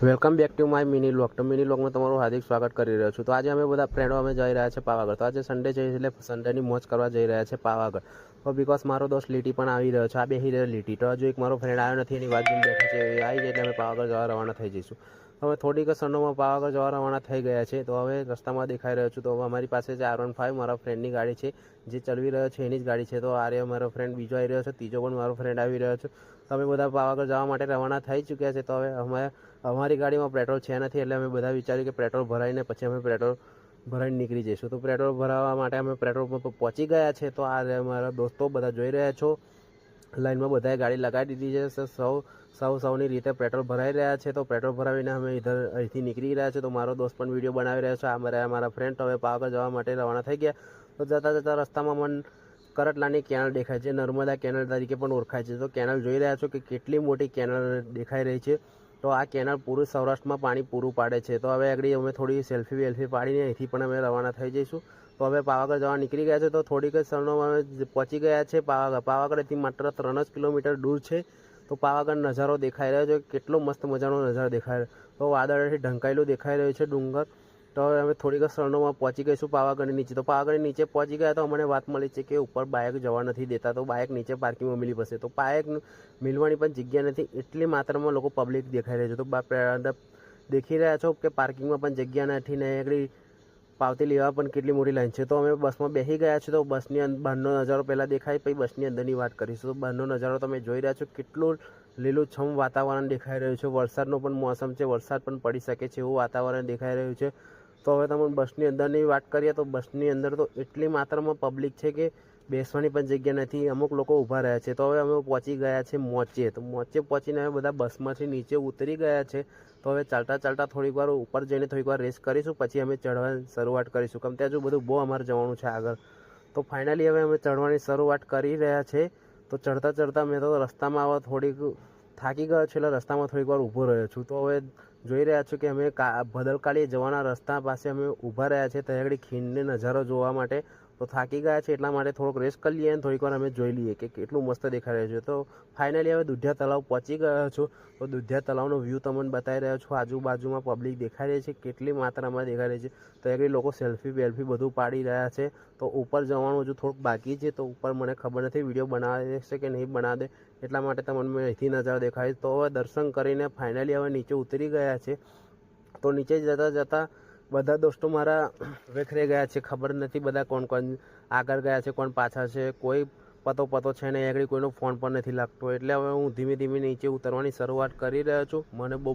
Welcome back to my mini vlog. તો mini વ્લોગમાં તમારું હાર્દિક સ્વાગત કરી રહ્યો છું. તો આજે અમે બધા ફ્રેન્ડો જઈ રહ્યા છે પાવાગઢ. તો આજે સન્ડે છે એટલે સન્ડેની મોજ કરવા જઈ રહ્યા છે પાવાગઢ. તો બિકોઝ મારો દોસ્ત લીટી પણ આવી રહ્યો છે, આ બેસી રહ્યો લીટી. તો હજુ એક મારો ફ્રેન્ડ આવ્યો નથી, એની વાત જોઈને બેઠો છે, એ આવી જાય એટલે અમે પાવાગઢ જવા રવાના થઈ જઈશું. હવે થોડીક ક્ષણોમાં પાવાગઢ જવા રવાના થઈ ગયા છે. તો હવે રસ્તામાં દેખાઈ રહ્યો છું. તો હવે અમારી પાસે છે R15 મારા ફ્રેન્ડની ગાડી છે, જે ચલાવી રહ્યો છે એની જ ગાડી છે. તો આ રહ્યો મારો ફ્રેન્ડ બીજો આવી રહ્યો છે, ત્રીજો પણ મારો ફ્રેન્ડ આવી રહ્યો છે. તો અમે બધા પાવાગઢ જવા માટે રવાના થઈ ચૂક્યા છે. તો હવે અમારી ગાડીમાં પેટ્રોલ છે નથી, એટલે અમે બધા વિચાર્યું કે પેટ્રોલ ભરાઈને પછી અમે પેટ્રોલ ભરાઈને નીકળી જઈશું. તો પેટ્રોલ ભરાવવા માટે અમે પેટ્રોલ પંપ પહોંચી ગયા છે. તો આ મારા દોસ્તો બધા જોઈ રહ્યા છો, લાઈનમાં બધાએ ગાડી લગાવી દીધી છે. સૌની રીતે પેટ્રોલ ભરાઈ રહ્યા છે. તો પેટ્રોલ ભરાવીને અમે અહીંથી નીકળી રહ્યા છે. તો મારો દોસ્ત પણ વિડીયો બનાવી રહ્યો છે. આ મારા ફ્રેન્ડ હવે પાવાગઢ જવા માટે રવાના થઈ ગયા. તો જતાં રસ્તામાં મને કરટલાની કેનાલ દેખાય છે, નર્મદા કેનાલ તરીકે પણ ઓળખાય છે. તો કેનાલ જોઈ રહ્યા છો કે કેટલી મોટી કેનાલ દેખાઈ રહી છે. તો આ કેનાલ પૂરું સૌરાષ્ટ્રમાં પાણી પૂરું પાડે છે. તો હવે આગળ અમે થોડી સેલ્ફી પાડીને અહીંથી પણ અમે રવાના થઈ જઈશું. તો હવે પાવાગઢ જવા નીકળી ગયા છે. તો થોડીક જ ક્ષણોમાં અમે પહોંચી ગયા છે પાવાગઢથી માત્ર 3 જ કિલોમીટર દૂર છે. તો પાવાગઢ નજારો દેખાઈ રહ્યો છે, કેટલો મસ્ત મજાનો નજારો દેખાય રહ્યો. તો વાદળથી ઢંકાયેલું દેખાઈ રહ્યું છે ડુંગર. તો હવે અમે થોડીક ક્ષણોમાં પહોંચી ગઈશું પાવાગઢની નીચે. તો પાવાગઢની નીચે પહોંચી ગયા તો અમને વાત મળી છે કે ઉપર બાઇક જવા નથી દેતા, તો બાઇક નીચે પાર્કિંગમાં મિલી પડશે. તો બાઇક મિલવાની પણ જગ્યા નથી, એટલી માત્રામાં લોકો પબ્લિક દેખાઈ રહી છે. તો દેખી રહ્યા છો કે પાર્કિંગમાં પણ જગ્યા નથી ને આગળ પાવતી લેવા પણ કેટલી મોટી લાઈન છે. તો અમે બસમાં બેસી ગયા છે. તો બસની બહારનો નજારો પહેલાં દેખાય, પછી બસની અંદરની વાત કરીશું. તો બહારનો નજારો તમે જોઈ રહ્યા છો, કેટલું લીલુંછમ વાતાવરણ દેખાઈ રહ્યું છે. વરસાદનો પણ મોસમ છે, વરસાદ પણ પડી શકે છે એવું વાતાવરણ દેખાઈ રહ્યું છે. તો હવે તમે બસની અંદરની વાત કરીએ તો બસની અંદર તો એટલી માત્રામાં પબ્લિક છે કે બેસવાની પણ જગ્યા નથી, અમુક લોકો ઊભા રહ્યા છે. તો હવે અમે પહોંચી ગયા છે મોચે. તો મોચે પહોંચીને અમે બધા બસમાંથી નીચે ઉતરી ગયા છે. તો હવે ચાલતા થોડીક વાર ઉપર જઈને થોડીક વાર રેસ્ટ કરીશું, પછી અમે ચડવાની શરૂઆત કરીશું. કેમ કે હજુ બધું બહુ અમારે જવાનું છે આગળ. તો ફાઇનલી હવે અમે ચડવાની શરૂઆત કરી રહ્યા છે. તો ચડતા મેં તો રસ્તામાં હવે થોડીક થાકી ગયો છું, એટલે રસ્તામાં થોડીક વાર ઊભો રહ્યો છું. તો હવે જોઈ રહ્યા છો કે અમે ભદરકાળી જવાના રસ્તા પાસે અમે ઊભા રહ્યા છે, ત્યાં આગળ ખીણને નજારો જોવા માટે. તો થાકી ગયા છે એટલા માટે થોડોક રેસ્ટ કરી લઈએ અને થોડીક વાર અમે જોઈ લઈએ કે કેટલું મસ્ત દેખાઈ રહ્યું છે. તો ફાઇનલી હવે દુધિયા તળાવ પહોંચી ગયો છું. તો દુધિયા તળાવનો વ્યૂ તમને બતાવી રહ્યો છું. આજુબાજુમાં પબ્લિક દેખાઈ રહી છે, કેટલી માત્રામાં દેખાઈ રહી છે. તો આગળ લોકો સેલ્ફી બધું પાડી રહ્યા છે. તો ઉપર જવાનું હજુ થોડુંક બાકી છે. તો ઉપર મને ખબર નથી વિડીયો બનાવી દેશે કે નહીં બનાવે, એટલા માટે તમને મેં અહીંથી નજારો દેખાય. તો હવે દર્શન કરીને ફાઇનલી હવે નીચે ઉતરી ગયા છે. તો નીચે જતાં બધા દોસ્તો મારા વેખરે ગયા છે, ખબર નથી બધા કોણ આગળ ગયા છે, કોણ પાછળ છે, કોઈ પતો છે ને આગળ કોઈનો ફોન પણ નથી લાગતો. એટલે હવે હું ધીમે નીચે ઉતરવાની શરૂઆત કરી રહ્યો છું. મને બહુ